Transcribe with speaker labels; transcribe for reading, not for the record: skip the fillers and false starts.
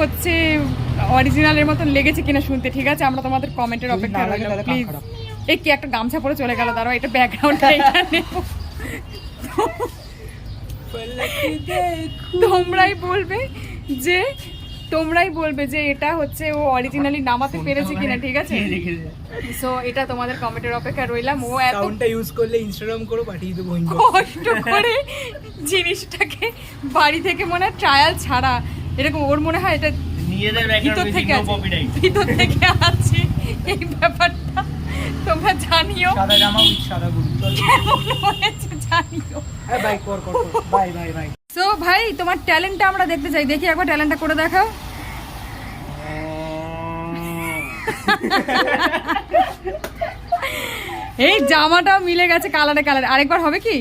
Speaker 1: হচ্ছে অরিজিনালের মতন লেগেছে কিনা শুনতে, ঠিক আছে? আমরা তোমাদের কমেন্টের অপেক্ষায় রইলাম প্লিজ। এই কি একটা গামছা পরে চলে গেল, দাঁড়াও এটা ব্যাকগ্রাউন্ডটা এটা নেব। তোমরাই বলবে যে এটা হচ্ছে ও অরিজিনালি নামাতে পেরেছে কিনা, ঠিক আছে? সো এটা তোমাদের কমেন্টের অপেক্ষা রইলাম। ও এত
Speaker 2: সাউন্ডটা ইউজ করলে ইনস্টাগ্রাম করো, পাঠিয়ে দেবো।
Speaker 1: কষ্ট করে জিনিসটাকে বাড়ি থেকে মনে হয় ট্রায়াল ছাড়া এরকম ওর মনে হয় এটা ভিতর থেকে আছে এই ব্যাপারটা। তোমরা জানিও
Speaker 2: সাদা জামা উইথ সাদা গুড়ি
Speaker 1: কেমন হয়েছে জানিও।
Speaker 2: বাই কর বাই বাই বাই।
Speaker 1: সো ভাই তোমার ট্যালেন্টটা আমরা দেখতে চাই, দেখি একবার ট্যালেন্টটা করে দেখাও। এই জামাটাও মিলে গেছে কালারে কালারে, আরেকবার হবে কি?